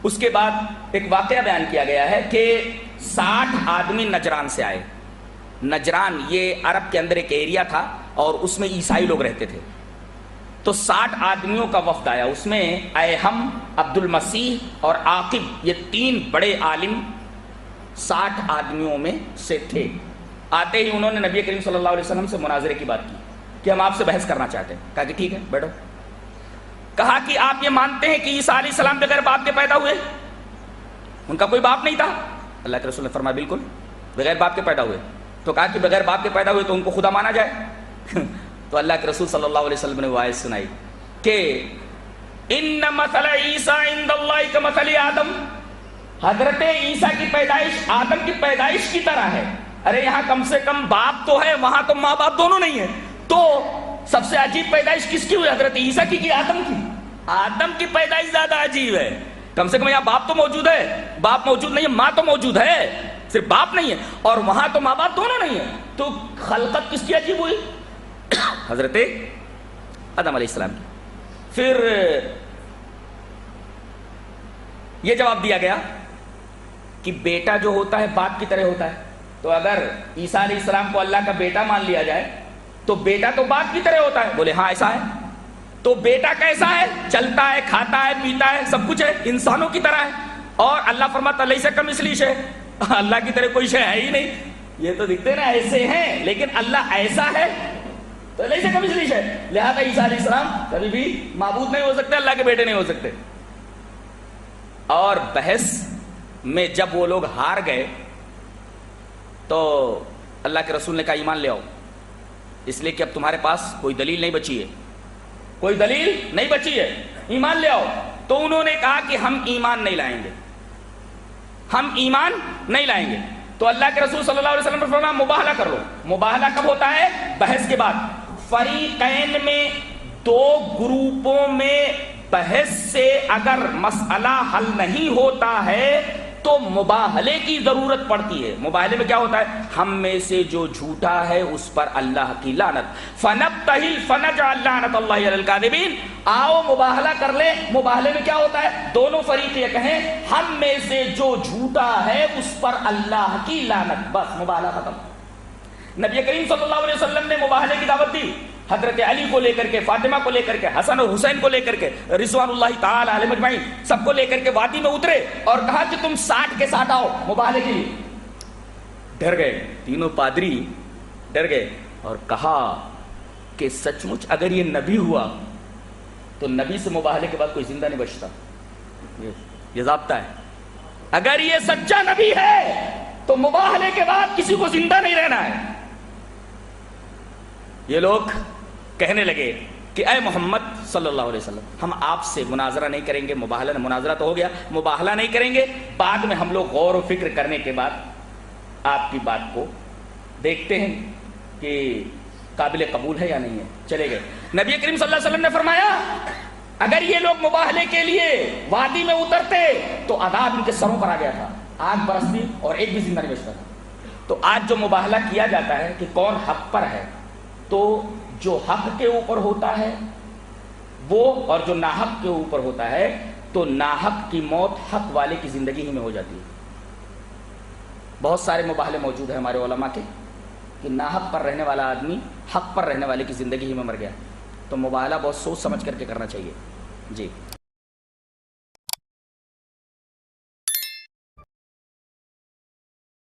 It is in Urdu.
اس کے بعد ایک واقعہ بیان کیا گیا ہے کہ 60 آدمی نجران سے آئے. نجران یہ عرب کے اندر ایک ایریا تھا اور اس میں عیسائی لوگ رہتے تھے. تو 60 آدمیوں کا وفد آیا. اس میں ایہم، عبد المسیح اور عاقب، یہ 3 بڑے عالم 60 آدمیوں میں سے تھے. آتے ہی انہوں نے نبی کریم صلی اللہ علیہ وسلم سے مناظرے کی بات کی کہ ہم آپ سے بحث کرنا چاہتے ہیں. کہا کہ ٹھیک ہے بیٹھو. کہا کہ آپ یہ مانتے ہیں کہ عیسیٰ علیہ السلام بغیر باپ کے پیدا ہوئے؟ ان کا کوئی باپ نہیں تھا. اللہ کے رسول نے فرمایا بالکل بغیر باپ کے پیدا ہوئے. تو کہا کہ بغیر باپ کے پیدا ہوئے تو ان کو خدا مانا جائے؟ تو اللہ کے رسول صلی اللہ علیہ وسلم نے وہ آیت سنائی کہ ان مثل عیسیٰ عند اللہ کمثل آدم، حضرت عیسیٰ کی پیدائش آدم کی پیدائش کی طرح ہے. ارے یہاں کم سے کم باپ تو ہے، وہاں تو ماں باپ دونوں نہیں ہیں. تو سب سے عجیب پیدائش کس کی ہوئی؟ حضرت عیسیٰ کی کہ آدم کی؟ آدم کی پیدائش زیادہ عجیب ہے. کم سے کم یہاں باپ تو موجود ہے، باپ موجود نہیں ہے، ماں تو موجود ہے، صرف باپ نہیں ہے، اور وہاں تو ماں باپ دونوں نہیں ہیں. تو خلقت کس کی عجیب ہوئی؟ حضرت آدم علیہ السلام کی. پھر یہ جواب دیا گیا کہ بیٹا جو ہوتا ہے باپ کی طرح ہوتا ہے. تو اگر عیسیٰ علیہ السلام کو اللہ کا بیٹا مان لیا جائے تو بیٹا تو باپ کی طرح ہوتا ہے. بولے ہاں ایسا ہے. تو بیٹا کیسا ہے؟ چلتا ہے، کھاتا ہے، پیتا ہے، سب کچھ ہے، انسانوں کی طرح ہے. اور اللہ فرماتا لیس کمثلہ شیء، اللہ کی طرح کوئی شے ہے ہی نہیں. یہ تو دکھتے نا ایسے ہیں، لیکن اللہ ایسا ہے تو لیس کمثلہ شیء. لہذا عیسیٰ علیہ السلام کبھی بھی معبود نہیں ہو سکتے، اللہ کے بیٹے نہیں ہو سکتے. اور بحث میں جب وہ لوگ ہار گئے تو اللہ کے رسول نے کہا ایمان لے آؤ، اس لیے کہ اب تمہارے پاس کوئی دلیل نہیں بچی ہے، کوئی دلیل نہیں بچی ہے، ایمان لے آؤ. تو انہوں نے کہا کہ ہم ایمان نہیں لائیں گے، ہم ایمان نہیں لائیں گے. تو اللہ کے رسول صلی اللہ علیہ وسلم نے فرمایا مباہلہ کر لو. مباہلہ کب ہوتا ہے؟ بحث کے بعد. فریقین میں، 2 گروپوں میں بحث سے اگر مسئلہ حل نہیں ہوتا ہے تو مباہلے کی ضرورت پڑتی ہے. مباہلے میں کیا ہوتا ہے؟ ہم میں سے جو جھوٹا ہے اس پر اللہ کی لعنت. فنبتہل فنجعل لعنت اللہ علی الکاذبین. آؤ مباہلہ کر لیں. مباہلے میں کیا ہوتا ہے؟ دونوں فریق یہ کہیں ہم میں سے جو جھوٹا ہے اس پر اللہ کی لعنت. بس مباہلہ ختم. نبی کریم صلی اللہ علیہ وسلم نے مباہلے کی دعوت دی. حضرت علی کو لے کر کے، فاطمہ کو لے کر کے، حسن اور حسین کو لے کر کے، رضوان اللہ تعالی علیہم اجمعین، سب کو لے کر کے وادی میں اترے اور کہا کہ تم 60 کے ساتھ آؤ مباہلے کے لیے. ڈر گئے، تینوں پادری ڈر گئے اور کہا کہ سچ مچ اگر یہ نبی ہوا تو نبی سے مباہلے کے بعد کوئی زندہ نہیں بچتا. یہ ضابطہ ہے. اگر یہ سچا نبی ہے تو مباہلے کے بعد کسی کو زندہ نہیں رہنا ہے. یہ لوگ کہنے لگے کہ اے محمد صلی اللہ علیہ وسلم، ہم آپ سے مناظرہ نہیں کریں گے. مناظرہ تو ہو گیا، مباہلہ نہیں کریں گے. بعد میں ہم لوگ غور و فکر کرنے کے بعد آپ کی بات کو دیکھتے ہیں کہ قابل قبول ہے یا نہیں ہے. چلے گئے. نبی کریم صلی اللہ علیہ وسلم نے فرمایا اگر یہ لوگ مباہلے کے لیے وادی میں اترتے تو عذاب ان کے سروں پر آ گیا تھا، آگ برستی اور ایک بھی زندہ نہیں بچتا تھا. تو آج جو مباہلہ کیا جاتا ہے کہ کون حق پر ہے، تو جو حق کے اوپر ہوتا ہے وہ اور جو ناحق کے اوپر ہوتا ہے تو ناحق کی موت حق والے کی زندگی ہی میں ہو جاتی ہے. بہت سارے مباہلے موجود ہیں ہمارے علماء کے کہ ناحق پر رہنے والا آدمی حق پر رہنے والے کی زندگی ہی میں مر گیا. تو مباہلہ بہت سوچ سمجھ کر کے کرنا چاہیے. جی